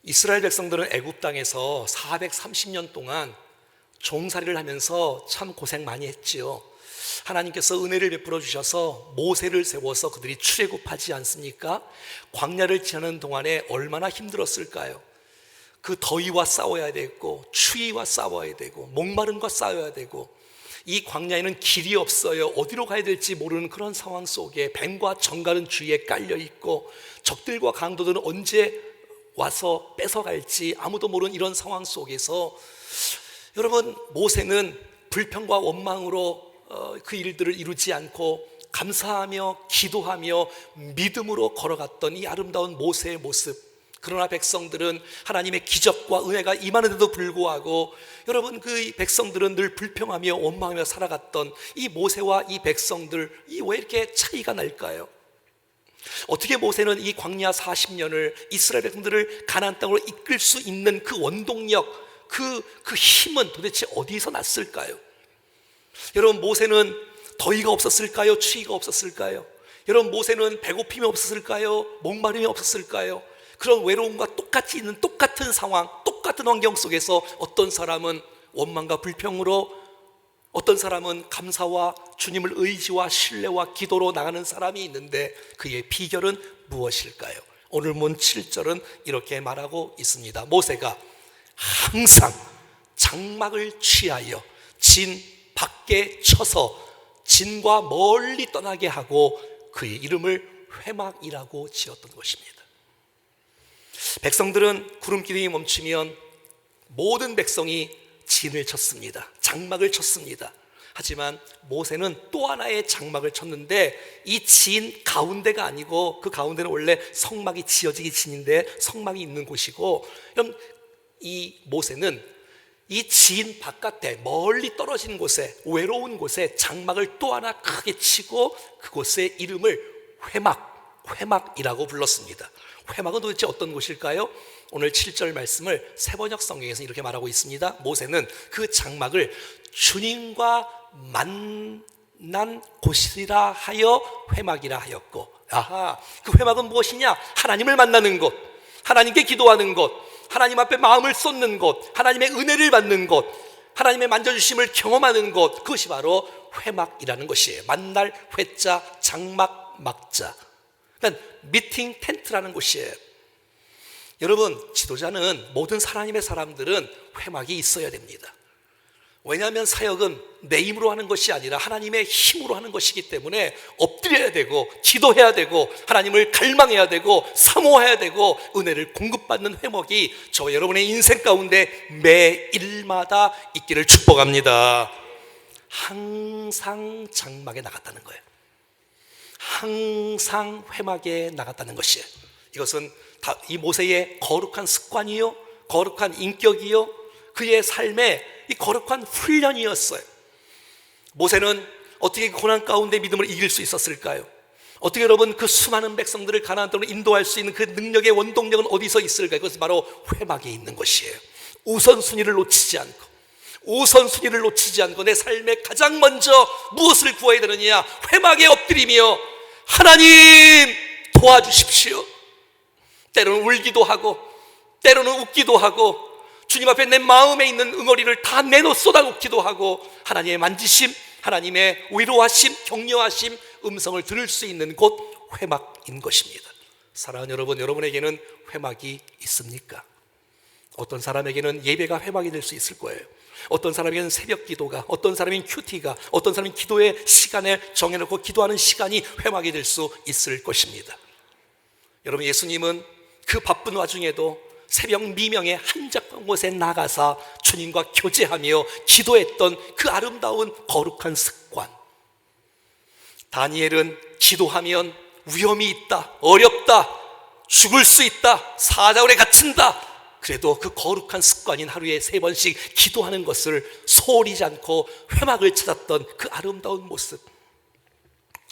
이스라엘 백성들은 애굽 땅에서 430년 동안 종살이를 하면서 참 고생 많이 했지요. 하나님께서 은혜를 베풀어 주셔서 모세를 세워서 그들이 출애굽하지 않습니까? 광야를 지나는 동안에 얼마나 힘들었을까요? 그 더위와 싸워야 되고, 추위와 싸워야 되고, 목마름과 싸워야 되고, 이 광야에는 길이 없어요. 어디로 가야 될지 모르는 그런 상황 속에 뱀과 정갈은 주위에 깔려 있고, 적들과 강도들은 언제 와서 뺏어갈지 아무도 모르는 이런 상황 속에서 여러분, 모세는 불평과 원망으로 그 일들을 이루지 않고 감사하며 기도하며 믿음으로 걸어갔던 이 아름다운 모세의 모습. 그러나 백성들은 하나님의 기적과 은혜가 임하는데도 불구하고 여러분, 그 백성들은 늘 불평하며 원망하며 살아갔던 이 모세와 이 백성들, 이 왜 이렇게 차이가 날까요? 어떻게 모세는 이 광야 40년을 이스라엘 백성들을 가나안 땅으로 이끌 수 있는 그 원동력, 그 힘은 도대체 어디서 났을까요? 여러분, 모세는 더위가 없었을까요? 추위가 없었을까요? 여러분, 모세는 배고픔이 없었을까요? 목마름이 없었을까요? 그런 외로움과 똑같이 있는 똑같은 상황, 똑같은 환경 속에서 어떤 사람은 원망과 불평으로, 어떤 사람은 감사와 주님을 의지와 신뢰와 기도로 나가는 사람이 있는데 그의 비결은 무엇일까요? 오늘 문 7절은 이렇게 말하고 있습니다. 모세가 항상 장막을 취하여 진 밖에 쳐서 진과 멀리 떠나게 하고 그의 이름을 회막이라고 지었던 것입니다. 백성들은 구름기둥이 멈추면 모든 백성이 진을 쳤습니다. 장막을 쳤습니다. 하지만 모세는 또 하나의 장막을 쳤는데 이 진 가운데가 아니고 그 가운데는 원래 성막이 지어지기 진인데 성막이 있는 곳이고, 그럼 이 모세는 이 진 바깥에 멀리 떨어진 곳에, 외로운 곳에 장막을 또 하나 크게 치고 그곳의 이름을 회막이라고 불렀습니다. 회막은 도대체 어떤 곳일까요? 오늘 7절 말씀을 세번역 성경에서 이렇게 말하고 있습니다. 모세는 그 장막을 주님과 만난 곳이라 하여 회막이라 하였고, 그 회막은 무엇이냐? 하나님을 만나는 곳, 하나님께 기도하는 곳, 하나님 앞에 마음을 쏟는 곳, 하나님의 은혜를 받는 곳, 하나님의 만져주심을 경험하는 곳, 그것이 바로 회막이라는 것이에요. 만날 회자, 장막, 막자. 그러니까 미팅 텐트라는 곳이에요. 여러분, 지도자는, 모든 하나님의 사람들은 회막이 있어야 됩니다. 왜냐하면 사역은 내 힘으로 하는 것이 아니라 하나님의 힘으로 하는 것이기 때문에 엎드려야 되고 기도해야 되고 하나님을 갈망해야 되고 사모해야 되고 은혜를 공급받는 회막이 저와 여러분의 인생 가운데 매일마다 있기를 축복합니다. 항상 장막에 나갔다는 거예요. 항상 회막에 나갔다는 것이에요. 이것은 다 이 모세의 거룩한 습관이요, 거룩한 인격이요, 그의 삶의 이 거룩한 훈련이었어요. 모세는 어떻게 고난 가운데 믿음을 이길 수 있었을까요? 어떻게 여러분 그 수많은 백성들을 가나안 땅으로 인도할 수 있는 그 능력의 원동력은 어디서 있을까요? 그것은 바로 회막에 있는 것이에요. 우선순위를 놓치지 않고 내 삶에 가장 먼저 무엇을 구해야 되느냐? 회막에 엎드리며 하나님 도와주십시오. 때로는 울기도 하고 때로는 웃기도 하고 주님 앞에 내 마음에 있는 응어리를 다 내놓 쏟아놓기도 하고 하나님의 만지심, 하나님의 위로하심, 격려하심, 음성을 들을 수 있는 곳, 회막인 것입니다. 사랑하는 여러분, 여러분에게는 회막이 있습니까? 어떤 사람에게는 예배가 회막이 될 수 있을 거예요. 어떤 사람에게는 새벽 기도가, 어떤 사람은 큐티가, 어떤 사람은 기도의 시간을 정해놓고 기도하는 시간이 회막이 될 수 있을 것입니다. 여러분, 예수님은 그 바쁜 와중에도 새벽 미명에 한적한 곳에 나가서 주님과 교제하며 기도했던 그 아름다운 거룩한 습관. 다니엘은 기도하면 위험이 있다, 어렵다, 죽을 수 있다, 사자굴에 갇힌다, 그래도 그 거룩한 습관인 하루에 3번씩 기도하는 것을 소홀히지 않고 회막을 찾았던 그 아름다운 모습.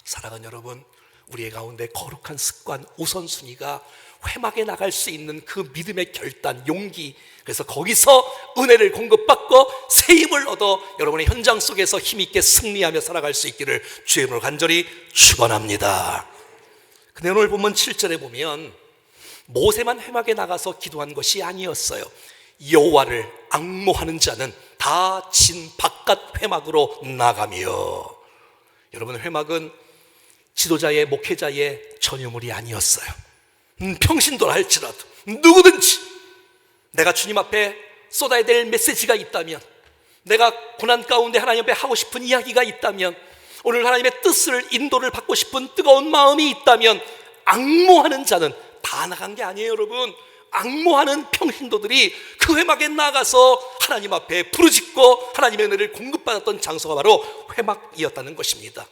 사랑하는 여러분, 우리의 가운데 거룩한 습관, 우선순위가 회막에 나갈 수 있는 그 믿음의 결단, 용기, 그래서 거기서 은혜를 공급받고 새 힘을 얻어 여러분의 현장 속에서 힘있게 승리하며 살아갈 수 있기를 주의 이름으로 간절히 축원합니다. 근데 오늘 본문 7절에 보면 모세만 회막에 나가서 기도한 것이 아니었어요. 여호와를 앙모하는 자는 다 진 바깥 회막으로 나가며. 여러분, 회막은 지도자의 목회자의 전유물이 아니었어요. 평신도라 할지라도 누구든지 내가 주님 앞에 쏟아야 될 메시지가 있다면, 내가 고난 가운데 하나님 앞에 하고 싶은 이야기가 있다면, 오늘 하나님의 뜻을 인도를 받고 싶은 뜨거운 마음이 있다면, 앙모하는 자는 다 나간 게 아니에요. 여러분, 앙모하는 평신도들이 그 회막에 나가서 하나님 앞에 부르짖고 하나님의 은혜를 공급받았던 장소가 바로 회막이었다는 것입니다.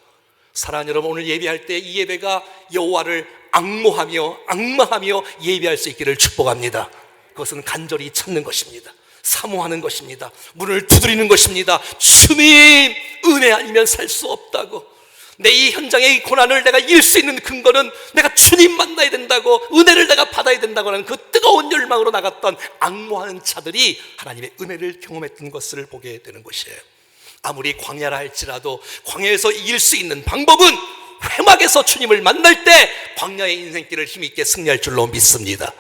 사랑하는 여러분, 오늘 예배할 때 이 예배가 여호와를 앙모하며 앙마하며 예배할 수 있기를 축복합니다. 그것은 간절히 찾는 것입니다. 사모하는 것입니다. 문을 두드리는 것입니다. 주님, 은혜 아니면 살 수 없다고. 내 이 현장의 고난을 내가 이길 수 있는 근거는 내가 주님 만나야 된다고, 은혜를 내가 받아야 된다고 하는 그 뜨거운 열망으로 나갔던 앙모하는 자들이 하나님의 은혜를 경험했던 것을 보게 되는 것이에요. 아무리 광야라 할지라도 광야에서 이길 수 있는 방법은 회막에서 주님을 만날 때 광야의 인생길을 힘있게 승리할 줄로 믿습니다.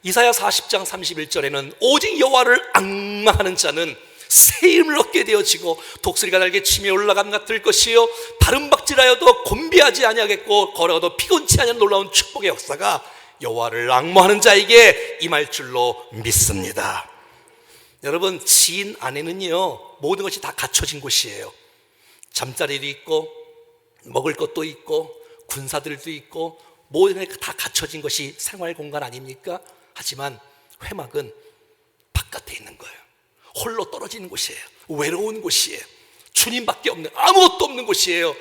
이사야 40장 31절에는 오직 여호와를 앙망하는 자는 새 힘을 얻게 되어지고 독수리가 날개 치며 올라감 같을 것이요 다른 박질하여도 곤비하지 아니하겠고 걸어가도 피곤치 않은 놀라운 축복의 역사가 여호와를 앙모하는 자에게 임할 줄로 믿습니다. 여러분, 지인 안에는요 모든 것이 다 갖춰진 곳이에요. 잠자리도 있고 먹을 것도 있고 군사들도 있고 모든 게 다 갖춰진 것이 생활 공간 아닙니까? 하지만 회막은 바깥에 있는 거예요. 홀로 떨어지는 곳이에요. 외로운 곳이에요. 주님밖에 없는, 아무것도 없는 곳이에요.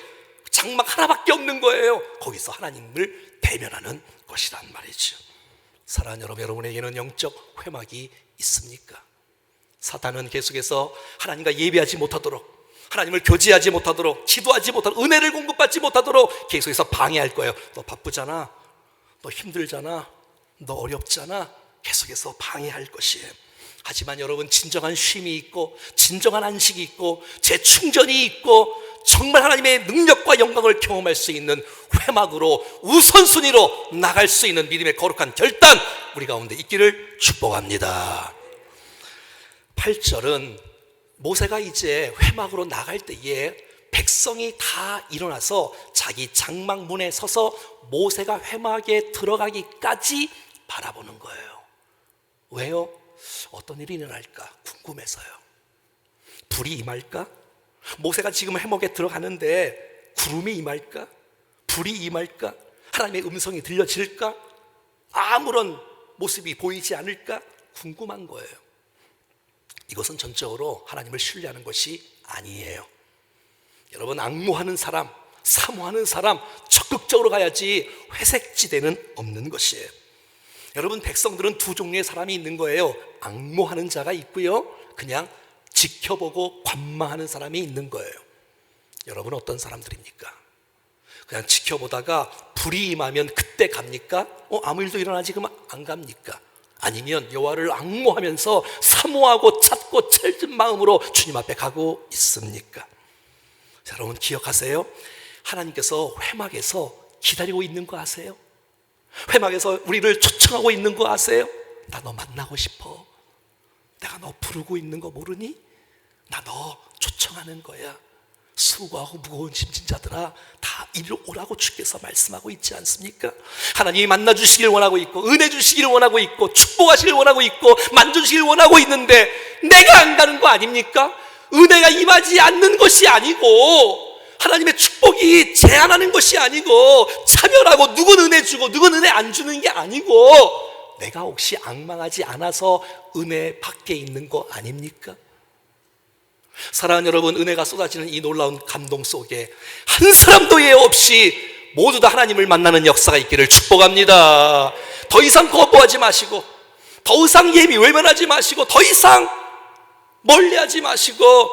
장막 하나밖에 없는 거예요. 거기서 하나님을 대면하는 것이란 말이죠. 사랑하는 여러분, 여러분에게는 영적 회막이 있습니까? 사탄은 계속해서 하나님과 예배하지 못하도록, 하나님을 교제하지 못하도록, 기도하지 못하도록, 은혜를 공급받지 못하도록 계속해서 방해할 거예요. 너 바쁘잖아, 너 힘들잖아, 너 어렵잖아, 계속해서 방해할 것이에요. 하지만 여러분, 진정한 쉼이 있고 진정한 안식이 있고 재충전이 있고 정말 하나님의 능력과 영광을 경험할 수 있는 회막으로 우선순위로 나갈 수 있는 믿음의 거룩한 결단, 우리 가운데 있기를 축복합니다. 8절은 모세가 이제 회막으로 나갈 때에 백성이 다 일어나서 자기 장막 문에 서서 모세가 회막에 들어가기까지 바라보는 거예요. 왜요? 어떤 일이 일어날까 궁금해서요. 불이 임할까? 모세가 지금 회막에 들어가는데 구름이 임할까? 불이 임할까? 하나님의 음성이 들려질까? 아무런 모습이 보이지 않을까? 궁금한 거예요. 이것은 전적으로 하나님을 신뢰하는 것이 아니에요. 여러분, 앙모하는 사람, 사모하는 사람 적극적으로 가야지 회색지대는 없는 것이에요. 여러분, 백성들은 두 종류의 사람이 있는 거예요. 앙모하는 자가 있고요, 그냥 지켜보고 관망하는 사람이 있는 거예요. 여러분, 어떤 사람들입니까? 그냥 지켜보다가 불이 임하면 그때 갑니까? 아무 일도 일어나지 그러면 안 갑니까? 아니면 여호와를 앙모하면서 사모하고 찾고 찾은 마음으로 주님 앞에 가고 있습니까? 자, 여러분 기억하세요. 하나님께서 회막에서 기다리고 있는 거 아세요? 회막에서 우리를 초청하고 있는 거 아세요? 나 너 만나고 싶어. 내가 너 부르고 있는 거 모르니? 나 너 초청하는 거야. 수고하고 무거운 짐진 자들아, 다 이리로 오라고 주께서 말씀하고 있지 않습니까? 하나님이 만나주시길 원하고 있고 은혜 주시길 원하고 있고 축복하시길 원하고 있고 만져주시길 원하고 있는데 내가 안 가는 거 아닙니까? 은혜가 임하지 않는 것이 아니고 하나님의 축복이 제한하는 것이 아니고 차별하고 누군 은혜 주고 누군 은혜 안 주는 게 아니고 내가 혹시 앙망하지 않아서 은혜 밖에 있는 거 아닙니까? 사랑하는 여러분, 은혜가 쏟아지는 이 놀라운 감동 속에 한 사람도 예외 없이 모두 다 하나님을 만나는 역사가 있기를 축복합니다. 더 이상 거부하지 마시고, 더 이상 예비 외면하지 마시고, 더 이상 멀리하지 마시고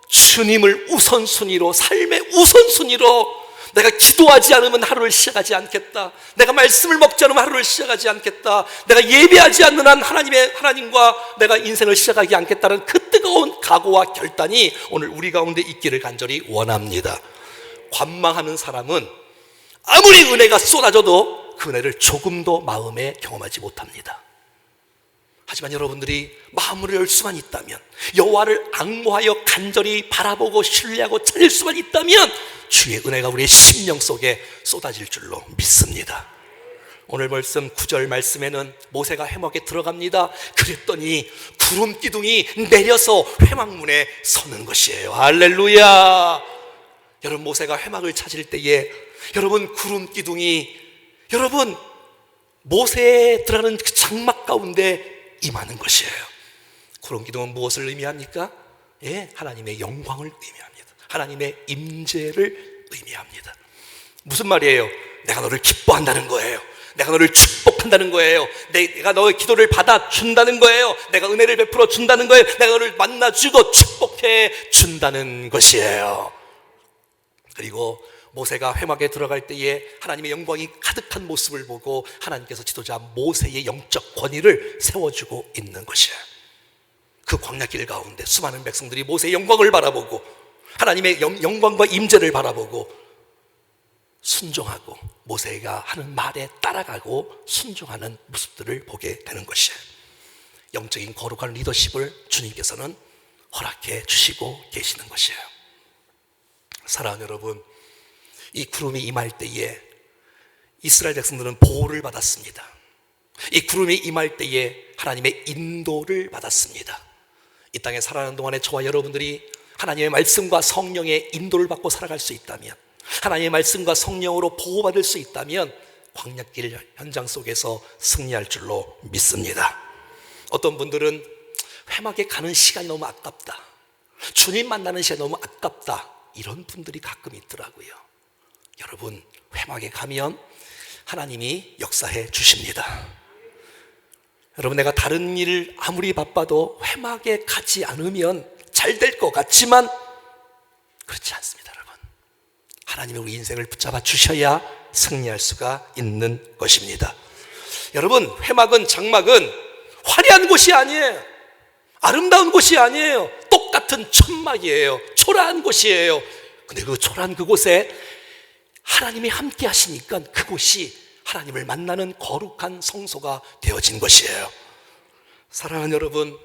주님을 우선순위로, 삶의 우선순위로, 내가 기도하지 않으면 하루를 시작하지 않겠다, 내가 말씀을 먹지 않으면 하루를 시작하지 않겠다, 내가 예배하지 않는 한 하나님과 내가 인생을 시작하지 않겠다는 그 뜨거운 각오와 결단이 오늘 우리 가운데 있기를 간절히 원합니다. 관망하는 사람은 아무리 은혜가 쏟아져도 그 그 은혜를 조금도 마음에 경험하지 못합니다. 하지만 여러분들이 마음을 열 수만 있다면, 여호와를 앙모하여 간절히 바라보고 신뢰하고 찾을 수만 있다면 주의 은혜가 우리의 심령 속에 쏟아질 줄로 믿습니다. 오늘 말씀 9절 말씀에는 모세가 회막에 들어갑니다. 그랬더니 구름 기둥이 내려서 회막문에 서는 것이에요. 할렐루야. 여러분, 모세가 회막을 찾을 때에 여러분 구름 기둥이 여러분 모세에 들어가는 그 장막 가운데 임하는 것이에요. 구름 기둥은 무엇을 의미합니까? 예, 하나님의 영광을 의미합니다. 하나님의 임재를 의미합니다. 무슨 말이에요? 내가 너를 기뻐한다는 거예요. 내가 너를 축복한다는 거예요. 내가 너의 기도를 받아준다는 거예요. 내가 은혜를 베풀어 준다는 거예요. 내가 너를 만나주고 축복해 준다는 것이에요. 그리고 모세가 회막에 들어갈 때에 하나님의 영광이 가득한 모습을 보고 하나님께서 지도자 모세의 영적 권위를 세워주고 있는 것이에요. 그 광야길 가운데 수많은 백성들이 모세의 영광을 바라보고 하나님의 영광과 임재를 바라보고 순종하고 모세가 하는 말에 따라가고 순종하는 모습들을 보게 되는 것이에요. 영적인 거룩한 리더십을 주님께서는 허락해 주시고 계시는 것이에요. 사랑하는 여러분, 이 구름이 임할 때에 이스라엘 백성들은 보호를 받았습니다. 이 구름이 임할 때에 하나님의 인도를 받았습니다. 이 땅에 살아가는 동안에 저와 여러분들이 하나님의 말씀과 성령의 인도를 받고 살아갈 수 있다면, 하나님의 말씀과 성령으로 보호받을 수 있다면 광야길 현장 속에서 승리할 줄로 믿습니다. 어떤 분들은 회막에 가는 시간이 너무 아깝다, 주님 만나는 시간이 너무 아깝다, 이런 분들이 가끔 있더라고요. 여러분, 회막에 가면 하나님이 역사해 주십니다. 여러분, 내가 다른 일 아무리 바빠도 회막에 가지 않으면 잘 될 것 같지만 그렇지 않습니다. 여러분, 하나님이 우리 인생을 붙잡아 주셔야 승리할 수가 있는 것입니다. 여러분, 회막은, 장막은 화려한 곳이 아니에요. 아름다운 곳이 아니에요. 똑같은 천막이에요. 초라한 곳이에요. 근데 그 초라한 그곳에 하나님이 함께 하시니까 그곳이 하나님을 만나는 거룩한 성소가 되어진 것이에요. 사랑하는 여러분,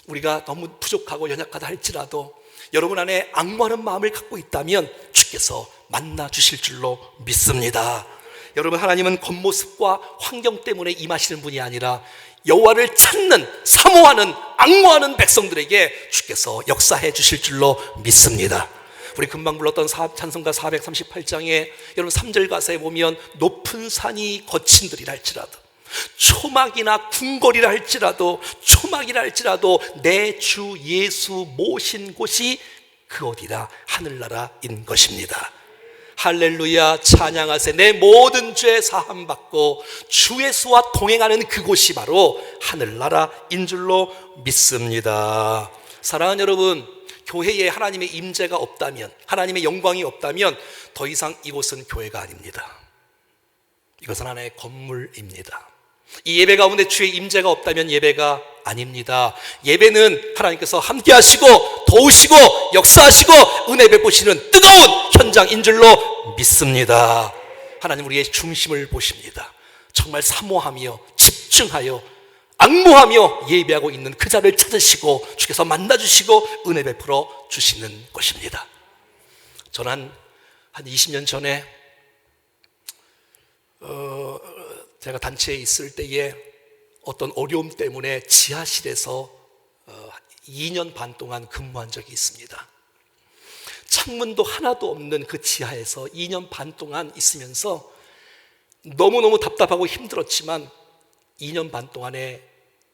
우리가 너무 부족하고 연약하다 할지라도 여러분 안에 앙모하는 마음을 갖고 있다면 주께서 만나 주실 줄로 믿습니다. 여러분, 하나님은 겉모습과 환경 때문에 임하시는 분이 아니라 여호와를 찾는, 사모하는, 앙모하는 백성들에게 주께서 역사해 주실 줄로 믿습니다. 우리 금방 불렀던 찬송가 438장에 여러분 3절 가사에 보면 높은 산이 거친들이라 할지라도, 초막이나 궁궐이라 할지라도, 초막이라 할지라도 내 주 예수 모신 곳이 그 어디라 하늘나라인 것입니다. 할렐루야, 찬양하세. 내 모든 죄 사함 받고 주 예수와 동행하는 그곳이 바로 하늘나라인 줄로 믿습니다. 사랑하는 여러분, 교회에 하나님의 임재가 없다면, 하나님의 영광이 없다면 더 이상 이곳은 교회가 아닙니다. 이것은 하나의 건물입니다. 이 예배 가운데 주의 임재가 없다면 예배가 아닙니다. 예배는 하나님께서 함께 하시고 도우시고 역사하시고 은혜 베푸시는 뜨거운 현장인 줄로 믿습니다. 하나님 우리의 중심을 보십니다. 정말 사모하며 집중하여 앙모하며 예배하고 있는 그 자를 찾으시고 주께서 만나주시고 은혜 베풀어 주시는 것입니다. 저는 한 20년 전에 제가 단체에 있을 때에 어떤 어려움 때문에 지하실에서 2년 반 동안 근무한 적이 있습니다. 창문도 하나도 없는 그 지하에서 2년 반 동안 있으면서 너무너무 답답하고 힘들었지만 2년 반 동안의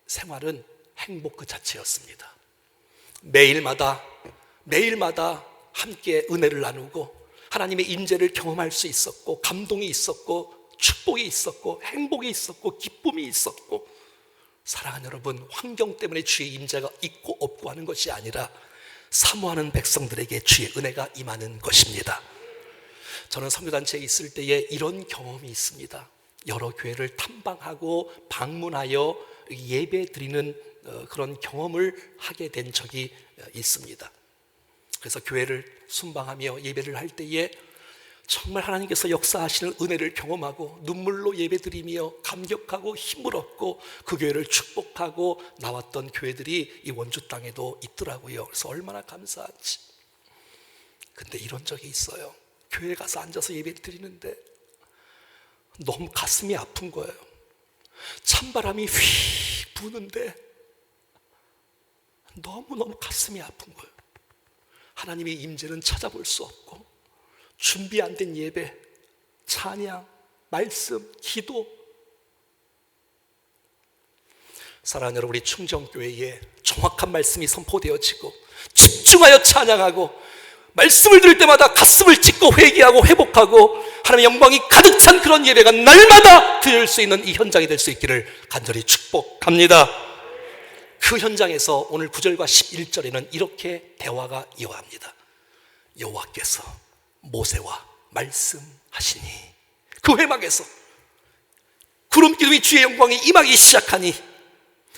생활은 행복 그 자체였습니다. 매일마다 함께 은혜를 나누고 하나님의 임재를 경험할 수 있었고, 감동이 있었고, 축복이 있었고, 행복이 있었고, 기쁨이 있었고. 사랑하는 여러분, 환경 때문에 주의 임재가 있고 없고 하는 것이 아니라 사모하는 백성들에게 주의 은혜가 임하는 것입니다. 저는 선교단체에 있을 때에 이런 경험이 있습니다. 여러 교회를 탐방하고 방문하여 예배 드리는 그런 경험을 하게 된 적이 있습니다. 그래서 교회를 순방하며 예배를 할 때에 정말 하나님께서 역사하시는 은혜를 경험하고 눈물로 예배드리며 감격하고 힘을 얻고 그 교회를 축복하고 나왔던 교회들이 이 원주 땅에도 있더라고요. 그래서 얼마나 감사한지. 근데 이런 적이 있어요. 교회에 가서 앉아서 예배 드리는데 너무 가슴이 아픈 거예요. 찬바람이 휘 부는데 너무너무 가슴이 아픈 거예요. 하나님의 임재는 찾아볼 수 없고 준비 안 된 예배, 찬양, 말씀, 기도. 사랑하는 여러분, 우리 충정교회에 정확한 말씀이 선포되어지고 집중하여 찬양하고 말씀을 들을 때마다 가슴을 찢고 회개하고 회복하고 하나님의 영광이 가득 찬 그런 예배가 날마다 드릴 수 있는 이 현장이 될 수 있기를 간절히 축복합니다. 그 현장에서 오늘 9절과 11절에는 이렇게 대화가 이어갑니다. 여호와께서 모세와 말씀하시니 그 회막에서 구름 기둥이 주의 영광이 임하기 시작하니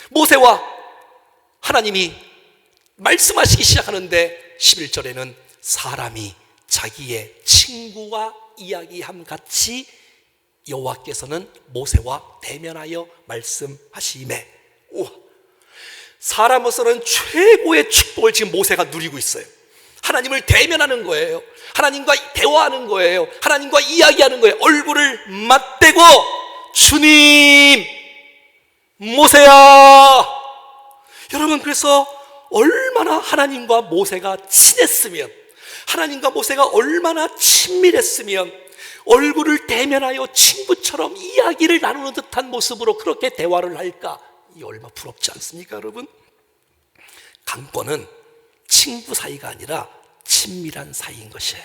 모세와 하나님이 말씀하시기 시작하는데 11절에는 사람이 자기의 친구와 이야기함 같이 여호와께서는 모세와 대면하여 말씀하시매. 우와, 사람으로서는 최고의 축복을 지금 모세가 누리고 있어요. 하나님을 대면하는 거예요. 하나님과 대화하는 거예요. 하나님과 이야기하는 거예요. 얼굴을 맞대고 주님, 모세야. 여러분, 그래서 얼마나 하나님과 모세가 친했으면, 하나님과 모세가 얼마나 친밀했으면 얼굴을 대면하여 친구처럼 이야기를 나누는 듯한 모습으로 그렇게 대화를 할까? 이 얼마 부럽지 않습니까, 여러분? 강권은 친구 사이가 아니라 친밀한 사이인 것이에요.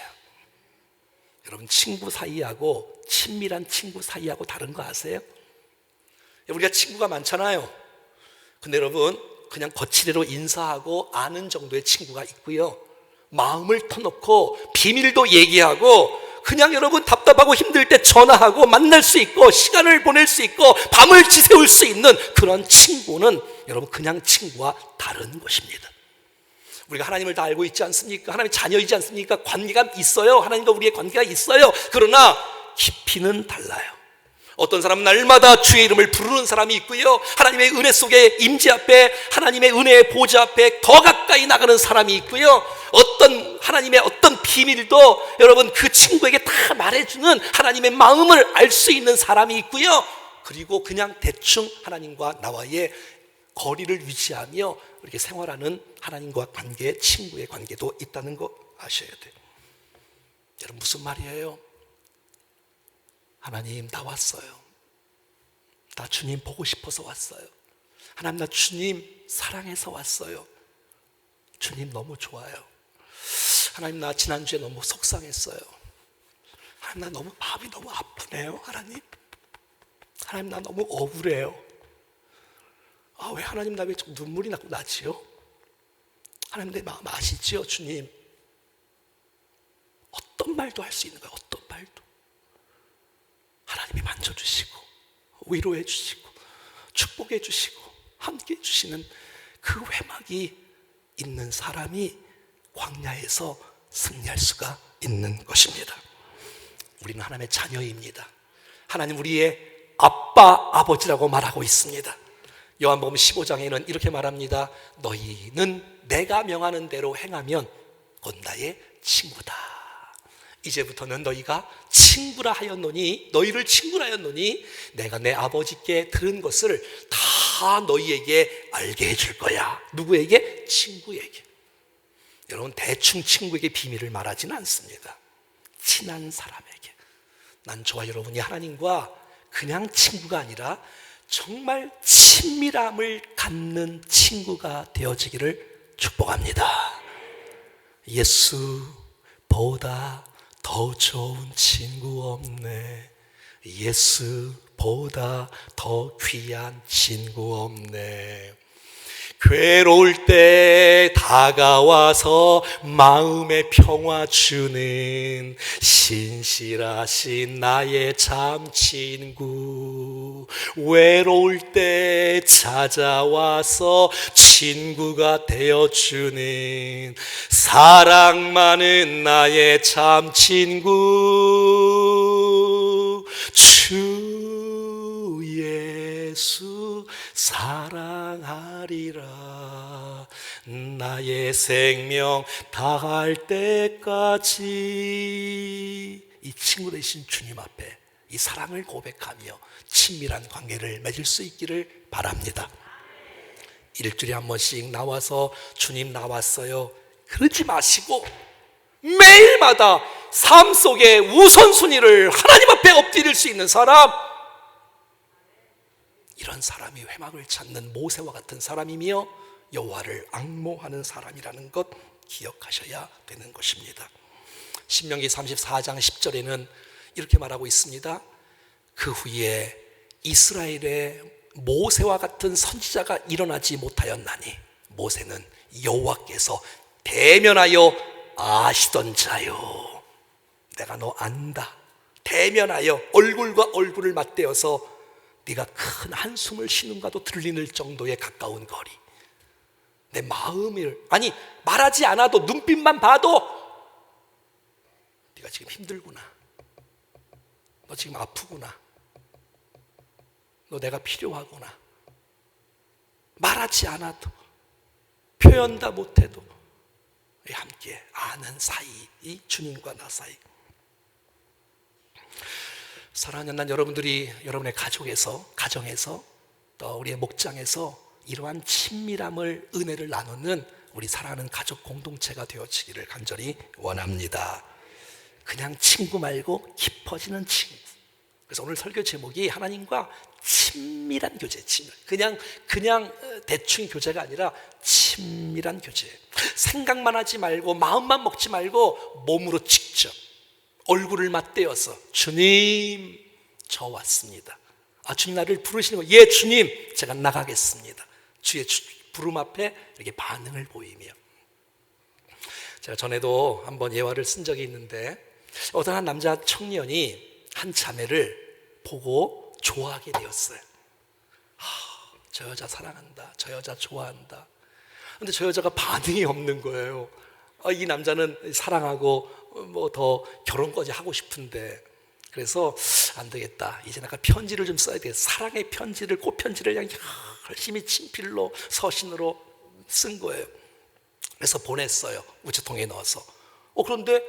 여러분, 친구 사이하고 친밀한 친구 사이하고 다른 거 아세요? 우리가 친구가 많잖아요. 근데 여러분, 그냥 거치대로 인사하고 아는 정도의 친구가 있고요, 마음을 터놓고 비밀도 얘기하고 그냥 여러분 답답하고 힘들 때 전화하고 만날 수 있고 시간을 보낼 수 있고 밤을 지새울 수 있는 그런 친구는 여러분 그냥 친구와 다른 것입니다. 우리가 하나님을 다 알고 있지 않습니까? 하나님의 자녀이지 않습니까? 관계가 있어요. 하나님과 우리의 관계가 있어요. 그러나 깊이는 달라요. 어떤 사람은 날마다 주의 이름을 부르는 사람이 있고요, 하나님의 은혜 속에 임재 앞에, 하나님의 은혜의 보좌 앞에 더 가까이 나가는 사람이 있고요, 어떤 하나님의 어떤 비밀도 여러분 그 친구에게 다 말해주는 하나님의 마음을 알 수 있는 사람이 있고요, 그리고 그냥 대충 하나님과 나와의 거리를 유지하며 이렇게 생활하는 하나님과 관계, 친구의 관계도 있다는 거 아셔야 돼요. 여러분, 무슨 말이에요? 하나님, 나 왔어요. 나 주님 보고 싶어서 왔어요. 하나님, 나 주님 사랑해서 왔어요. 주님 너무 좋아요. 하나님, 나 지난주에 너무 속상했어요. 하나님, 나 너무 마음이 너무 아프네요. 하나님, 하나님, 나 너무 억울해요. 왜 하나님, 나 왜 좀 눈물이 나지요? 하나님, 내 마음 아시지요? 주님, 어떤 말도 할 수 있는 거예요. 어떤 말도. 하나님이 만져주시고 위로해 주시고 축복해 주시고 함께 해 주시는 그 회막이 있는 사람이 광야에서 승리할 수가 있는 것입니다. 우리는 하나님의 자녀입니다. 하나님 우리의 아빠, 아버지라고 말하고 있습니다. 요한복음 15장에는 이렇게 말합니다. 너희는 내가 명하는 대로 행하면 곧 나의 친구다. 이제부터는 너희가 친구라 하였노니, 너희를 친구라 하였노니 내가 내 아버지께 들은 것을 다 너희에게 알게 해줄 거야. 누구에게? 친구에게. 여러분, 대충 친구에게 비밀을 말하지는 않습니다. 친한 사람에게. 난 저와 여러분이 하나님과 그냥 친구가 아니라 정말 친밀함을 갖는 친구가 되어지기를 축복합니다. 예수보다 더 좋은 친구 없네. 예수보다 더 귀한 친구 없네. 괴로울 때 다가와서 마음의 평화 주는 신실하신 나의 참 친구. 외로울 때 찾아와서 친구가 되어주는 사랑 많은 나의 참 친구. 예수 사랑하리라. 나의 생명 다할 때까지. 이 친구 되신 주님 앞에 이 사랑을 고백하며 친밀한 관계를 맺을 수 있기를 바랍니다. 일주일에 한 번씩 나와서 주님 나왔어요 그러지 마시고 매일마다 삶 속에 우선순위를 하나님 앞에 엎드릴 수 있는 사람, 이런 사람이 회막을 찾는 모세와 같은 사람이며 여호와를 앙모하는 사람이라는 것 기억하셔야 되는 것입니다. 신명기 34장 10절에는 이렇게 말하고 있습니다. 그 후에 이스라엘의 모세와 같은 선지자가 일어나지 못하였나니 모세는 여호와께서 대면하여 아시던 자요. 내가 너 안다. 대면하여 얼굴과 얼굴을 맞대어서 네가 큰 한숨을 쉬는가도 들리는 정도의 가까운 거리. 내 마음을, 아니 말하지 않아도 눈빛만 봐도 네가 지금 힘들구나, 너 지금 아프구나, 너 내가 필요하구나. 말하지 않아도, 표현 다 못해도 함께 아는 사이, 이 주님과 나 사이. 사랑하는 난 여러분들이 여러분의 가정에서 또 우리의 목장에서 이러한 친밀함을, 은혜를 나누는 우리 사랑하는 가족 공동체가 되어지기를 간절히 원합니다. 그냥 친구 말고 깊어지는 친구. 그래서 오늘 설교 제목이 하나님과 친밀한 교제. 그냥 대충 교제가 아니라 친밀한 교제. 생각만 하지 말고 마음만 먹지 말고 몸으로 직접 얼굴을 맞대어서 주님 저 왔습니다. 주님 나를 부르시는 거예요. 예 주님 제가 나가겠습니다. 주의 부름 앞에 이렇게 반응을 보이며. 제가 전에도 한번 예화를 쓴 적이 있는데 어떤 한 남자 청년이 한 자매를 보고 좋아하게 되었어요. 저 여자 사랑한다, 저 여자 좋아한다. 근데 저 여자가 반응이 없는 거예요. 이 남자는 사랑하고 뭐 더 결혼까지 하고 싶은데, 그래서 안 되겠다, 이제 내가 편지를 좀 써야 돼. 사랑의 편지를, 꽃편지를 그냥 열심히 친필로 서신으로 쓴 거예요. 그래서 보냈어요. 우체통에 넣어서. 그런데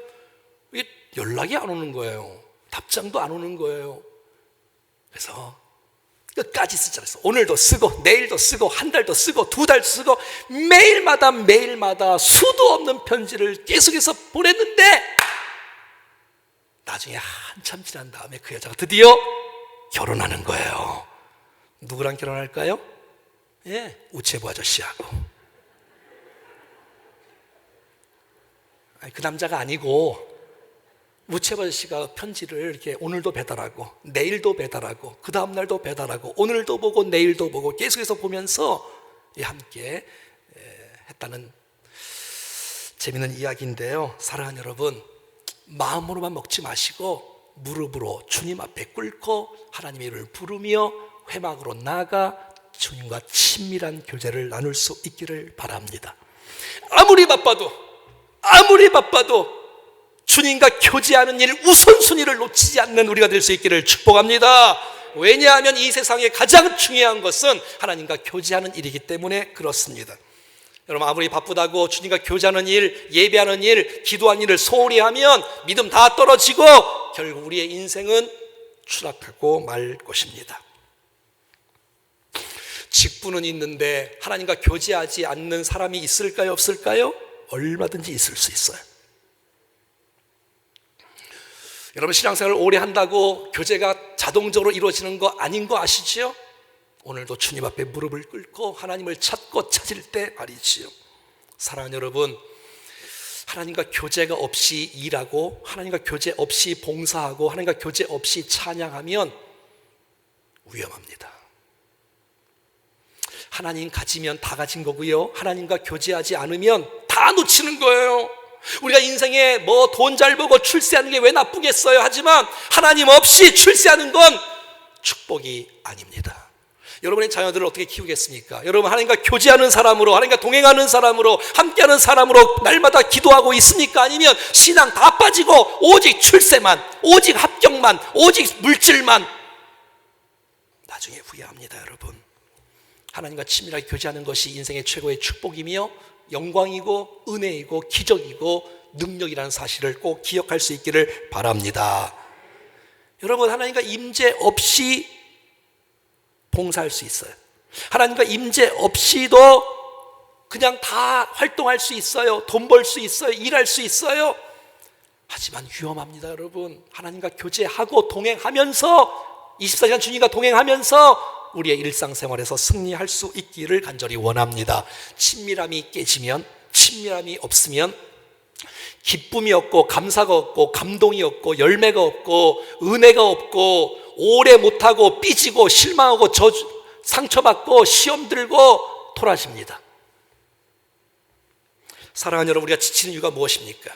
이게 연락이 안 오는 거예요. 답장도 안 오는 거예요. 그래서 끝까지 쓰자 그랬어. 오늘도 쓰고 내일도 쓰고 한 달도 쓰고 두 달 쓰고 매일마다 수도 없는 편지를 계속해서 보냈는데 나중에 한참 지난 다음에 그 여자가 드디어 결혼하는 거예요. 누구랑 결혼할까요? 우체부 아저씨하고. 그 남자가 아니고 우체부 아저씨가 편지를 이렇게 오늘도 배달하고 내일도 배달하고 그 다음날도 배달하고 오늘도 보고 내일도 보고 계속해서 보면서 함께 했다는 재미있는 이야기인데요. 사랑하는 여러분, 마음으로만 먹지 마시고 무릎으로 주님 앞에 꿇고 하나님의 이름을 부르며 회막으로 나아가 주님과 친밀한 교제를 나눌 수 있기를 바랍니다. 아무리 바빠도 주님과 교제하는 일 우선순위를 놓치지 않는 우리가 될 수 있기를 축복합니다. 왜냐하면 이 세상에 가장 중요한 것은 하나님과 교제하는 일이기 때문에 그렇습니다. 여러분, 아무리 바쁘다고 주님과 교제하는 일, 예배하는 일, 기도하는 일을 소홀히 하면 믿음 다 떨어지고 결국 우리의 인생은 추락하고 말 것입니다. 직분은 있는데 하나님과 교제하지 않는 사람이 있을까요, 없을까요? 얼마든지 있을 수 있어요. 여러분, 신앙생활을 오래 한다고 교제가 자동적으로 이루어지는 거 아닌 거 아시지요? 오늘도 주님 앞에 무릎을 꿇고 하나님을 찾고 찾을 때 말이지요. 사랑하는 여러분, 하나님과 교제가 없이 일하고 하나님과 교제 없이 봉사하고 하나님과 교제 없이 찬양하면 위험합니다. 하나님 가지면 다 가진 거고요, 하나님과 교제하지 않으면 다 놓치는 거예요. 우리가 인생에 뭐 돈 잘 벌고 출세하는 게 왜 나쁘겠어요? 하지만 하나님 없이 출세하는 건 축복이 아닙니다. 여러분의 자녀들을 어떻게 키우겠습니까? 여러분, 하나님과 교제하는 사람으로, 하나님과 동행하는 사람으로, 함께하는 사람으로 날마다 기도하고 있습니까? 아니면 신앙 다 빠지고 오직 출세만, 오직 합격만, 오직 물질만, 나중에 후회합니다. 여러분, 하나님과 친밀하게 교제하는 것이 인생의 최고의 축복이며 영광이고 은혜이고 기적이고 능력이라는 사실을 꼭 기억할 수 있기를 바랍니다. 여러분, 하나님과 임재 없이 봉사할 수 있어요. 하나님과 임재 없이도 그냥 다 활동할 수 있어요. 돈 벌 수 있어요. 일할 수 있어요. 하지만 위험합니다. 여러분, 하나님과 교제하고 동행하면서 24시간 주님과 동행하면서 우리의 일상생활에서 승리할 수 있기를 간절히 원합니다. 친밀함이 깨지면, 친밀함이 없으면 기쁨이 없고 감사가 없고 감동이 없고 열매가 없고 은혜가 없고 오래 못하고 삐지고 실망하고 상처받고 시험 들고 토라집니다. 사랑하는 여러분, 우리가 지치는 이유가 무엇입니까?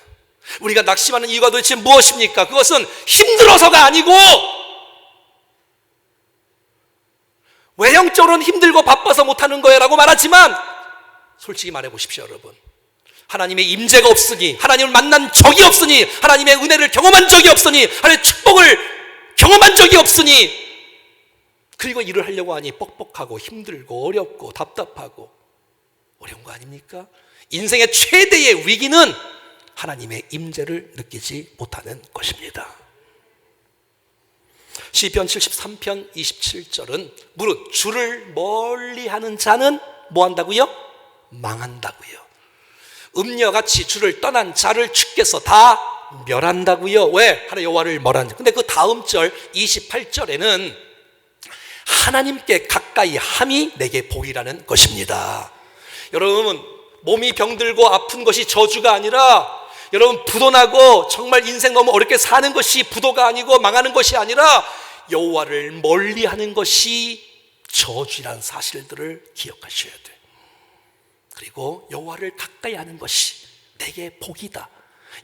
우리가 낙심하는 이유가 도대체 무엇입니까? 그것은 힘들어서가 아니고 외형적으로는 힘들고 바빠서 못하는 거예요 라고 말하지만 솔직히 말해보십시오. 여러분, 하나님의 임재가 없으니, 하나님을 만난 적이 없으니, 하나님의 은혜를 경험한 적이 없으니, 하나님의 축복을 경험한 적이 없으니, 그리고 일을 하려고 하니 뻑뻑하고 힘들고 어렵고 답답하고 어려운 거 아닙니까? 인생의 최대의 위기는 하나님의 임재를 느끼지 못하는 것입니다. 시편 73편 27절은 무릇 주를 멀리하는 자는 뭐 한다고요? 망한다고요. 음녀같이 주를 떠난 자를 주께서 다 멸한다고요. 왜? 하나님 여호와를 멀한 자. 근데 그 다음 절 28절에는 하나님께 가까이 함이 내게 복이라는 것입니다. 여러분, 몸이 병들고 아픈 것이 저주가 아니라, 여러분, 부도나고 정말 인생 너무 어렵게 사는 것이 부도가 아니고 망하는 것이 아니라 여호와를 멀리하는 것이 저주라는 사실들을 기억하셔야 돼요. 그리고 여호와를 가까이 하는 것이 내게 복이다.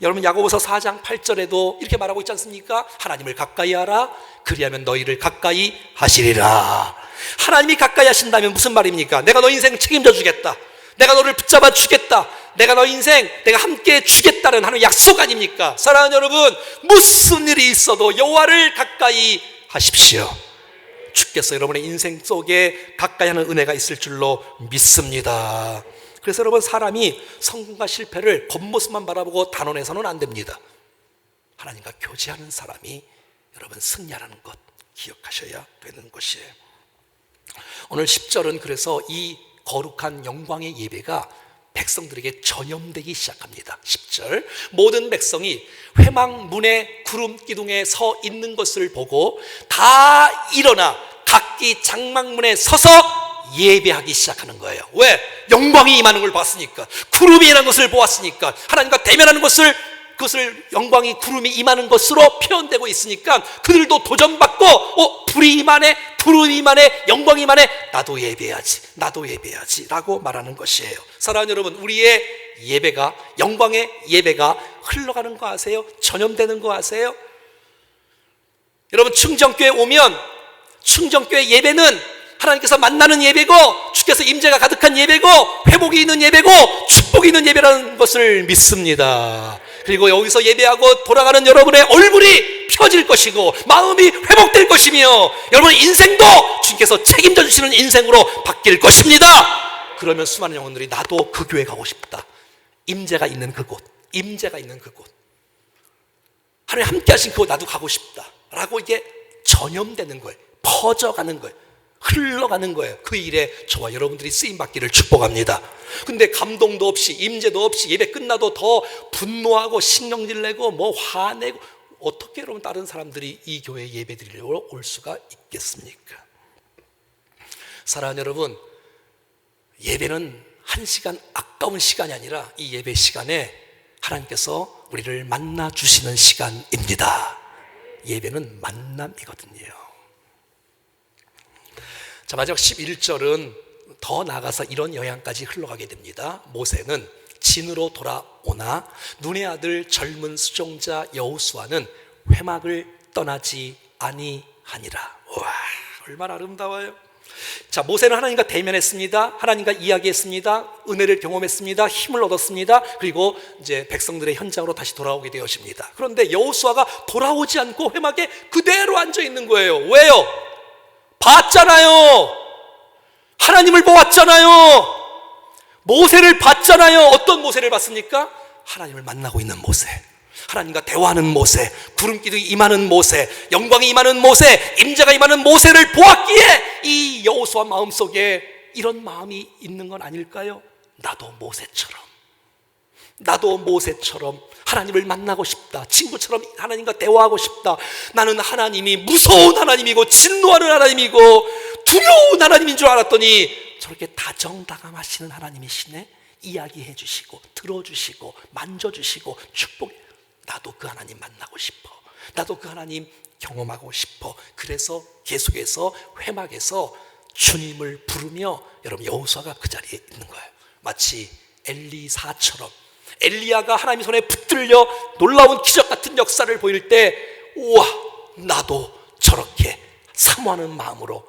여러분, 야고보서 4장 8절에도 이렇게 말하고 있지 않습니까? 하나님을 가까이 하라, 그리하면 너희를 가까이 하시리라. 하나님이 가까이 하신다면 무슨 말입니까? 내가 너 인생 책임져 주겠다, 내가 너를 붙잡아 주겠다, 내가 너 인생 내가 함께 주겠다는 하나님의 약속 아닙니까? 사랑하는 여러분, 무슨 일이 있어도 여호와를 가까이 하십시오. 주께서 여러분의 인생 속에 가까이 하는 은혜가 있을 줄로 믿습니다. 그래서 여러분, 사람이 성공과 실패를 겉모습만 바라보고 단언해서는 안 됩니다. 하나님과 교제하는 사람이 여러분 승리하라는 것 기억하셔야 되는 것이에요. 오늘 10절은 그래서 이 거룩한 영광의 예배가 백성들에게 전염되기 시작합니다. 10절, 모든 백성이 회막 문에 구름 기둥에 서 있는 것을 보고 다 일어나 각기 장막문에 서서 예배하기 시작하는 거예요. 왜? 영광이 임하는 걸 봤으니까, 구름이 임하는 것을 보았으니까, 하나님과 대면하는 것을, 그것을 영광이 구름이 임하는 것으로 표현되고 있으니까 그들도 도전받고 불이 임하네, 구름이 임하네, 영광이 임하네, 나도 예배해야지, 나도 예배해야지 라고 말하는 것이에요. 사랑하는 여러분, 우리의 예배가, 영광의 예배가 흘러가는 거 아세요? 전염되는 거 아세요? 여러분, 충정교회 오면 충정교회 예배는 하나님께서 만나는 예배고, 주께서 임재가 가득한 예배고, 회복이 있는 예배고, 축복이 있는 예배라는 것을 믿습니다. 그리고 여기서 예배하고 돌아가는 여러분의 얼굴이 펴질 것이고 마음이 회복될 것이며 여러분의 인생도 주님께서 책임져 주시는 인생으로 바뀔 것입니다. 그러면 수많은 영혼들이 나도 그 교회 가고 싶다, 임재가 있는 그곳, 임재가 있는 그곳, 하나님 함께 하신 그곳 나도 가고 싶다 라고 이게 전염되는 거예요. 퍼져가는 거예요. 흘러가는 거예요. 그 일에 저와 여러분들이 쓰임받기를 축복합니다. 근데 감동도 없이, 임재도 없이 예배 끝나도 더 분노하고 신경질 내고 뭐 화내고, 어떻게 여러분 다른 사람들이 이 교회에 예배 드리려고 올 수가 있겠습니까? 사랑하는 여러분, 예배는 한 시간, 아까운 시간이 아니라 이 예배 시간에 하나님께서 우리를 만나 주시는 시간입니다. 예배는 만남이거든요. 자, 마지막 11절은 더 나아가서 이런 영향까지 흘러가게 됩니다. 모세는 진으로 돌아오나 눈의 아들 젊은 수종자 여호수아는 회막을 떠나지 아니하니라. 와, 얼마나 아름다워요. 자, 모세는 하나님과 대면했습니다. 하나님과 이야기했습니다. 은혜를 경험했습니다. 힘을 얻었습니다. 그리고 이제 백성들의 현장으로 다시 돌아오게 되었습니다. 그런데 여호수아가 돌아오지 않고 회막에 그대로 앉아 있는 거예요. 왜요? 봤잖아요. 하나님을 보았잖아요. 모세를 봤잖아요. 어떤 모세를 봤습니까? 하나님을 만나고 있는 모세, 하나님과 대화하는 모세, 구름기둥이 임하는 모세, 영광이 임하는 모세, 임재가 임하는 모세를 보았기에 이 여호수아 마음속에 이런 마음이 있는 건 아닐까요? 나도 모세처럼 하나님을 만나고 싶다. 친구처럼 하나님과 대화하고 싶다. 나는 하나님이 무서운 하나님이고 진노하는 하나님이고 두려운 하나님인 줄 알았더니 저렇게 다정다감하시는 하나님이시네. 이야기해 주시고 들어주시고 만져주시고 축복해. 나도 그 하나님 만나고 싶어. 나도 그 하나님 경험하고 싶어. 그래서 계속해서 회막에서 주님을 부르며 여러분 여호수아가 그 자리에 있는 거예요. 마치 엘리사처럼 엘리야가 하나님의 손에 붙들려 놀라운 기적 같은 역사를 보일 때 우와, 나도 저렇게 사모하는 마음으로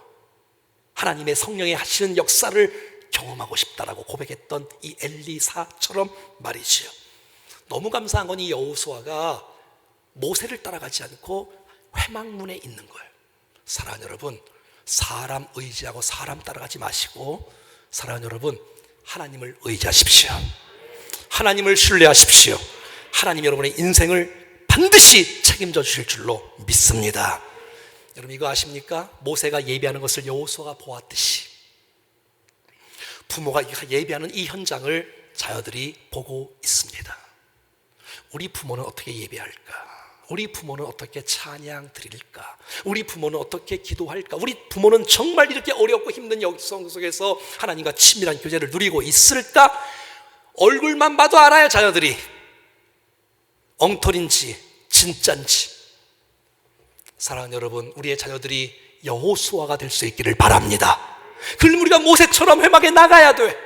하나님의 성령이 하시는 역사를 경험하고 싶다라고 고백했던 이 엘리사처럼 말이지요. 너무 감사한 건 이 여호수아가 모세를 따라가지 않고 회막문에 있는 거예요. 사랑하는 여러분, 사람 의지하고 사람 따라가지 마시고 사랑하는 여러분, 하나님을 의지하십시오. 하나님을 신뢰하십시오. 하나님 여러분의 인생을 반드시 책임져 주실 줄로 믿습니다. 여러분 이거 아십니까? 모세가 예배하는 것을 여호수아가 보았듯이 부모가 예배하는 이 현장을 자녀들이 보고 있습니다. 우리 부모는 어떻게 예배할까? 우리 부모는 어떻게 찬양 드릴까? 우리 부모는 어떻게 기도할까? 우리 부모는 정말 이렇게 어렵고 힘든 역성 속에서 하나님과 친밀한 교제를 누리고 있을까? 얼굴만 봐도 알아요. 자녀들이 엉터리인지 진짠지. 사랑하는 여러분, 우리의 자녀들이 여호수아가 될 수 있기를 바랍니다. 그럼 우리가 모세처럼 회막에 나가야 돼.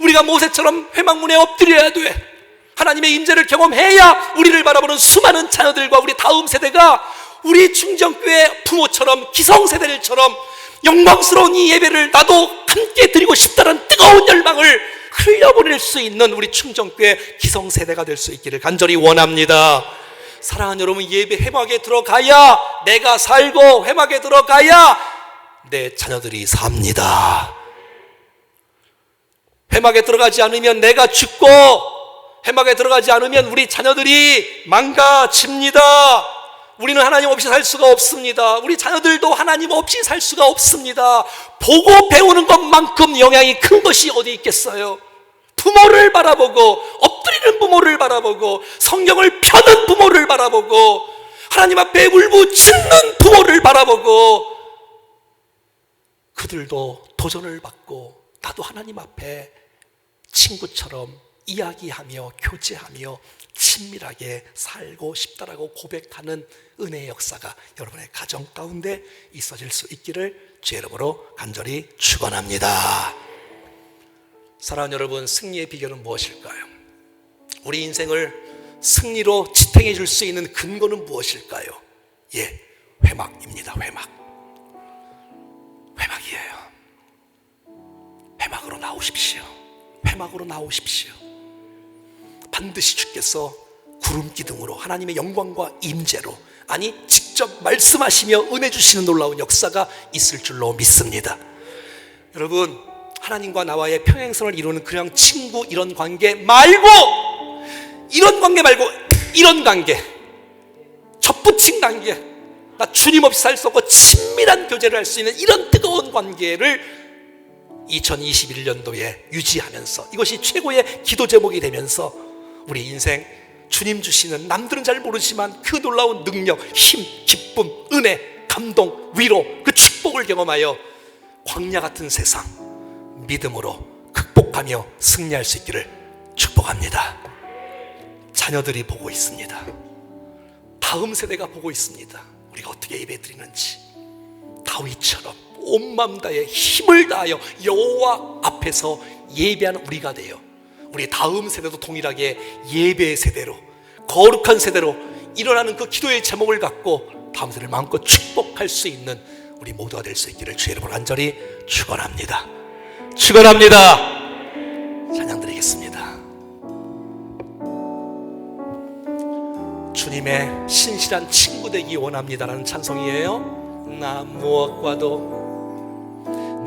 우리가 모세처럼 회막문에 엎드려야 돼. 하나님의 임재를 경험해야 우리를 바라보는 수많은 자녀들과 우리 다음 세대가 우리 충정교회 부모처럼 기성세대들처럼 영광스러운 이 예배를 나도 함께 드리고 싶다는 뜨거운 열망을 흘려보낼 수 있는 우리 충정교회 기성세대가 될 수 있기를 간절히 원합니다. 사랑하는 여러분, 예배 회막에 들어가야 내가 살고 회막에 들어가야 내 자녀들이 삽니다. 회막에 들어가지 않으면 내가 죽고 회막에 들어가지 않으면 우리 자녀들이 망가집니다. 우리는 하나님 없이 살 수가 없습니다. 우리 자녀들도 하나님 없이 살 수가 없습니다. 보고 배우는 것만큼 영향이 큰 것이 어디 있겠어요? 부모를 바라보고 엎드리는 부모를 바라보고 성경을 펴는 부모를 바라보고 하나님 앞에 울부짖는 부모를 바라보고 그들도 도전을 받고 나도 하나님 앞에 친구처럼 이야기하며 교제하며 친밀하게 살고 싶다라고 고백하는 은혜의 역사가 여러분의 가정 가운데 있어질 수 있기를 주의 이름으로 간절히 축원합니다. 사랑하는 여러분, 승리의 비결은 무엇일까요? 우리 인생을 승리로 지탱해 줄 수 있는 근거는 무엇일까요? 예, 회막입니다. 회막이에요. 회막으로 나오십시오. 회막으로 나오십시오. 반드시 주께서 구름기둥으로 하나님의 영광과 임재로, 아니 직접 말씀하시며 은혜 주시는 놀라운 역사가 있을 줄로 믿습니다. 여러분, 하나님과 나와의 평행선을 이루는 그냥 친구 이런 관계 말고, 이런 관계, 접붙인 관계, 나 주님 없이 살 수 없고 친밀한 교제를 할 수 있는 이런 뜨거운 관계를 2021년도에 유지하면서 이것이 최고의 기도 제목이 되면서 우리 인생 주님 주시는 남들은 잘 모르지만 그 놀라운 능력, 힘, 기쁨, 은혜, 감동, 위로, 그 축복을 경험하여 광야 같은 세상 믿음으로 극복하며 승리할 수 있기를 축복합니다. 자녀들이 보고 있습니다. 다음 세대가 보고 있습니다. 우리가 어떻게 예배드리는지 다윗처럼 온 마음 다해 힘을 다하여 여호와 앞에서 예배하는 우리가 되어 우리 다음 세대도 동일하게 예배의 세대로, 거룩한 세대로 일어나는 그 기도의 제목을 갖고 다음 세대를 마음껏 축복할 수 있는 우리 모두가 될 수 있기를 주의 이름으로 간절히 축원합니다. 찬양 드리겠습니다. 주님의 신실한 친구 되기 원합니다라는 찬송이에요. 나 무엇과도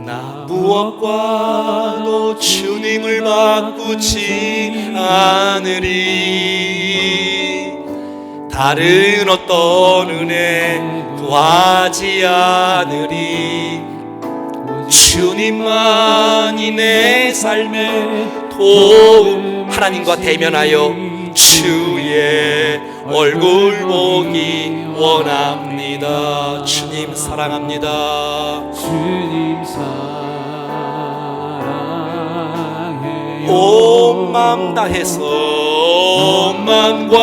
나 무엇과도 주님을 바꾸지 않으리. 다른 어떤 은혜 구하지 않으리. 주님만이 내 삶의 도움. 하나님과 대면하여 주의 얼굴 보기 원합니다. 주님 사랑합니다. 주님 사랑해요. 온 마음 다해서 온 마음과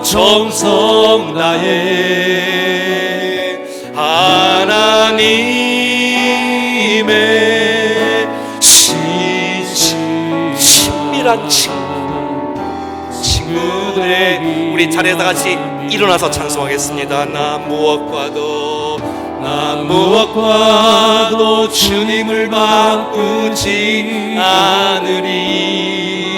정성 다해 하나님의 친밀한 친구들의 우리 자리에 다 같이 일어나서 찬송하겠습니다. 나 무엇과도 주님을 바꾸지 않으리.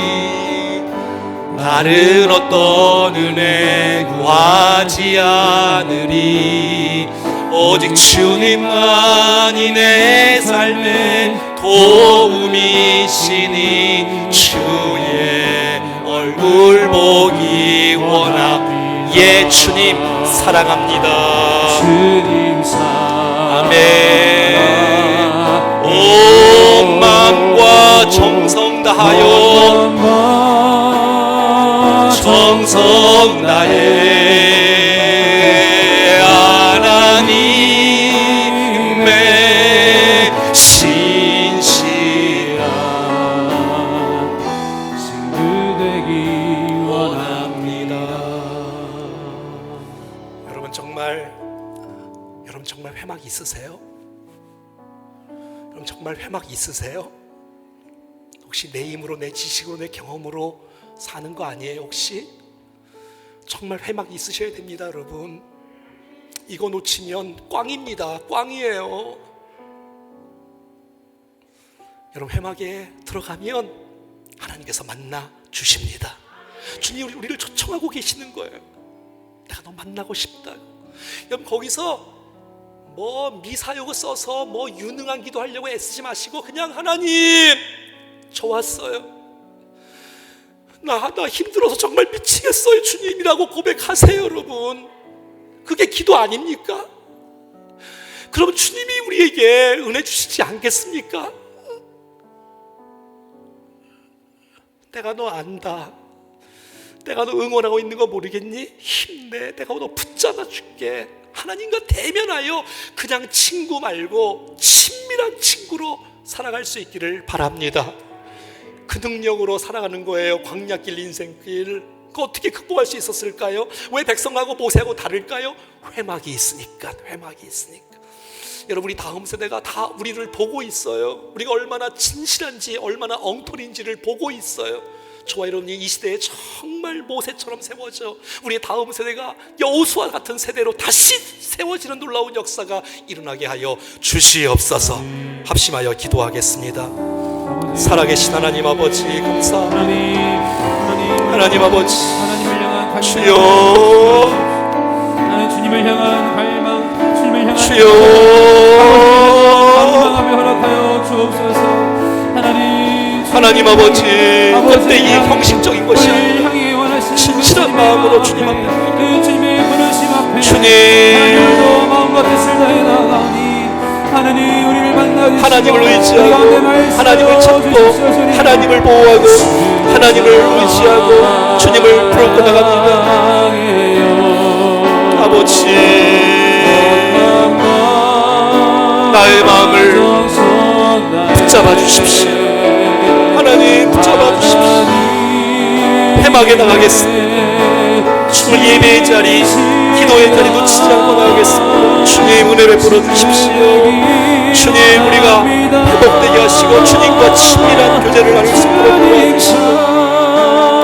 다른 어떤 은혜 구하지 않으리. 오직 주님만이 내 삶의 도움이시니 주의 얼굴 보기 원합니다. 예, 주님 사랑합니다. 주님 아멘. 온 마음과 정성 다하여 정성 다해 하나님의 신실한 친구 되기 원합니다. 여러분 정말 회막 있으세요? 여러분 정말 회막 있으세요? 혹시 내 힘으로, 내 지식으로, 내 경험으로 사는 거 아니에요? 혹시? 정말 회막 있으셔야 됩니다. 여러분, 이거 놓치면 꽝입니다. 꽝이에요. 여러분, 회막에 들어가면 하나님께서 만나 주십니다. 주님이 우리를 초청하고 계시는 거예요. 내가 너 만나고 싶다. 여러분, 거기서 뭐 미사역을 써서 뭐 유능한 기도하려고 애쓰지 마시고 그냥 하나님 저 왔어요. 나 힘들어서 정말 미치겠어요 주님이라고 고백하세요. 여러분, 그게 기도 아닙니까? 그럼 주님이 우리에게 은혜 주시지 않겠습니까? 내가 너 안다. 내가 너 응원하고 있는 거 모르겠니? 힘내. 내가 너 붙잡아 줄게. 하나님과 대면하여 그냥 친구 말고 친밀한 친구로 살아갈 수 있기를 바랍니다. 그 능력으로 살아가는 거예요. 광야길, 인생길. 그 어떻게 극복할 수 있었을까요? 왜 백성하고 모세하고 다를까요? 회막이 있으니까. 회막이 있으니까. 여러분, 우리 다음 세대가 다 우리를 보고 있어요. 우리가 얼마나 진실한지, 얼마나 엉터리인지를 보고 있어요. 저와 여러분이 이 시대에 정말 모세처럼 세워져 우리의 다음 세대가 여호수아 같은 세대로 다시 세워지는 놀라운 역사가 일어나게 하여 주시옵소서. 합심하여 기도하겠습니다. 살아계신 하나님 아버지 감사합니다. 하나님 아버지, 하나님을 향한 주여, 주님을 향한 갈망, 주님을 향한 주여, 갈망하며 허락하여 주옵소서. 하나님 아버지, 껍데기 형식적인 것이 아니라 진실한 마음으로 주님 앞에 주님, 하나님을 의지하고 하나님을 찾고 하나님을 보호하고 하나님을 의지하고 주님을 부르고 나갑니다. 아버지, 나의 마음을 붙잡아 주십시오. 하나님 붙잡아 주십시오. 회막에 나가겠습니다. 주님 예배의 자리, 기도의 자리 놓치지 않고 나가겠습니다. 주님 은혜 베풀어 주십시오. 주님, 우리가 회복되게 하시고 주님과 친밀한 교제를 나눌 수 있도록 도와주시고,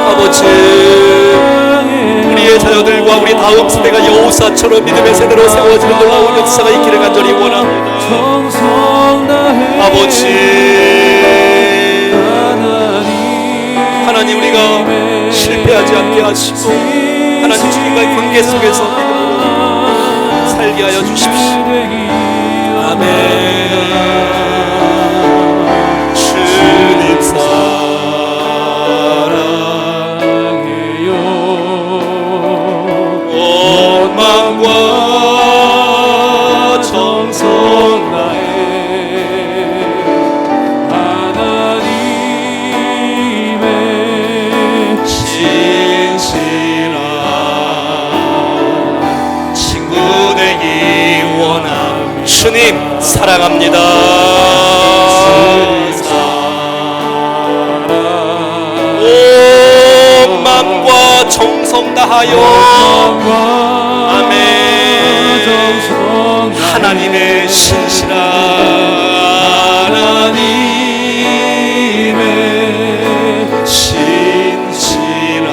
아버지, 우리의 자녀들과 우리 다음 세대가 여호수아처럼 믿음의 세대로 세워지는 놀라운 역사가 있기를 간절히 원합니다. 아버지, 하나님, 우리가 실패하지 않게 하시고 하나님 주님과의 관계 속에서 믿음으로 살게 하여 주십시오. 아멘. 주님 사랑해요. 온 마음과 정성 나의 하나님의 진실한 친구 되기 원함. 주님 사랑합니다. 온 마음과 정성 다하여 아멘. 하나님의 신실한 하나님의 신실한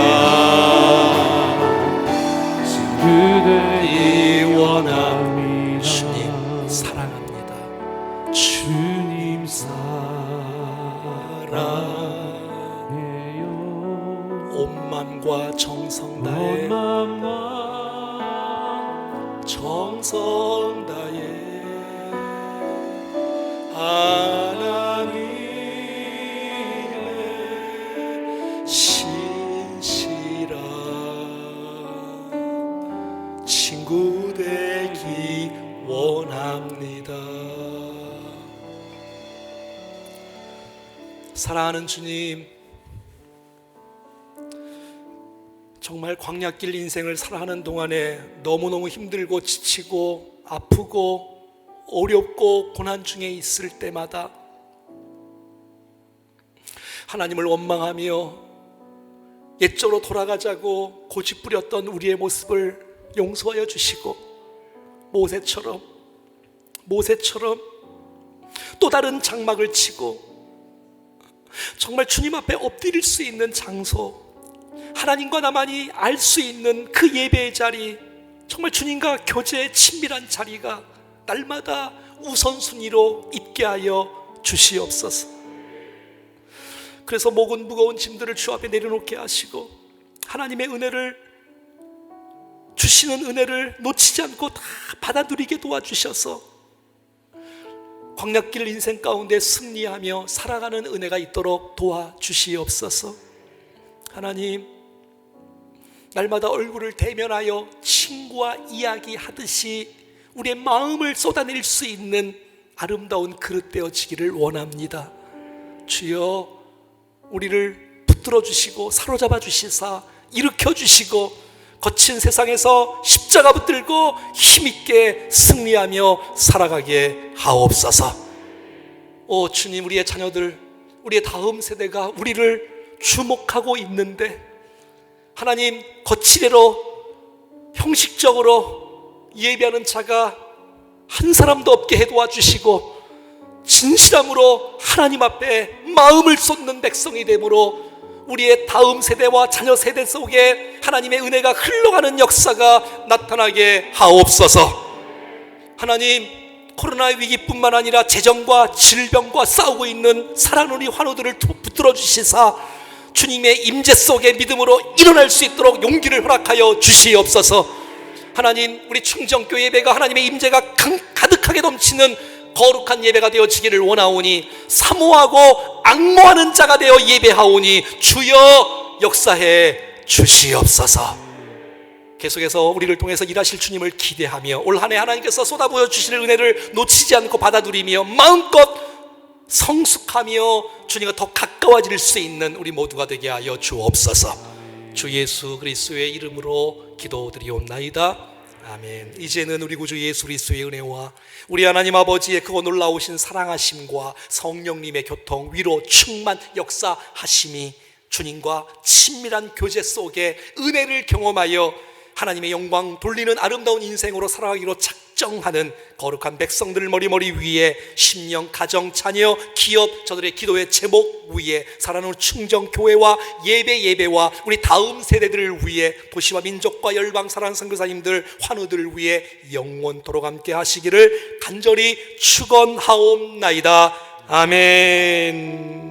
그대의 원함. 주님 사랑합니다. 주님 사랑해요. 온 마음과 정성 다해 정성 다해 하나님의 신실한 친구 되기 원합니다. 사랑하는 주님, 정말 광야길 인생을 살아가는 동안에 너무너무 힘들고 지치고 아프고 어렵고 고난 중에 있을 때마다 하나님을 원망하며 옛적으로 돌아가자고 고집부렸던 우리의 모습을 용서하여 주시고 모세처럼 또 다른 장막을 치고 정말 주님 앞에 엎드릴 수 있는 장소, 하나님과 나만이 알 수 있는 그 예배의 자리, 정말 주님과 교제의 친밀한 자리가 날마다 우선순위로 있게 하여 주시옵소서. 그래서 목은 무거운 짐들을 주 앞에 내려놓게 하시고 하나님의 은혜를, 주시는 은혜를 놓치지 않고 다 받아들이게 도와주셔서 광야길 인생 가운데 승리하며 살아가는 은혜가 있도록 도와주시옵소서. 하나님, 날마다 얼굴을 대면하여 친구와 이야기하듯이 우리의 마음을 쏟아낼 수 있는 아름다운 그릇 되어지기를 원합니다. 주여, 우리를 붙들어 주시고 사로잡아 주시사 일으켜 주시고 거친 세상에서 십자가 붙들고 힘있게 승리하며 살아가게 하옵소서. 오 주님, 우리의 자녀들, 우리의 다음 세대가 우리를 주목하고 있는데 하나님, 거칠애로 형식적으로 예배하는 자가 한 사람도 없게 해 도와주시고 진실함으로 하나님 앞에 마음을 쏟는 백성이 되므로 우리의 다음 세대와 자녀 세대 속에 하나님의 은혜가 흘러가는 역사가 나타나게 하옵소서. 하나님, 코로나 위기뿐만 아니라 재정과 질병과 싸우고 있는 사랑하는 우리 환우들을 붙들어 주시사 주님의 임재 속에 믿음으로 일어날 수 있도록 용기를 허락하여 주시옵소서. 하나님, 우리 충정교회 예배가 하나님의 임재가 가득하게 넘치는 거룩한 예배가 되어지기를 원하오니 사모하고 앙모하는 자가 되어 예배하오니 주여 역사해 주시옵소서. 계속해서 우리를 통해서 일하실 주님을 기대하며 올 한 해 하나님께서 쏟아부어 주실 은혜를 놓치지 않고 받아들이며 마음껏 성숙하며 주님과 더 가까워질 수 있는 우리 모두가 되게 하여 주옵소서. 주 예수 그리스도의 이름으로 기도드리옵나이다. 아멘. 이제는 우리 구주 예수 그리스도의 은혜와 우리 하나님 아버지의 그 놀라우신 사랑하심과 성령님의 교통, 위로, 충만, 역사하심이 주님과 친밀한 교제 속에 은혜를 경험하여 하나님의 영광 돌리는 아름다운 인생으로 살아가기로 작정하는 거룩한 백성들 머리 위에 심령, 가정, 자녀, 기업, 저들의 기도의 제목 위에 살아가는 충정교회와 예배와 우리 다음 세대들을 위해 도시와 민족과 열방 사랑하는 선교사님들, 환우들을 위해 영원토록 함께 하시기를 간절히 축원하옵나이다. 아멘.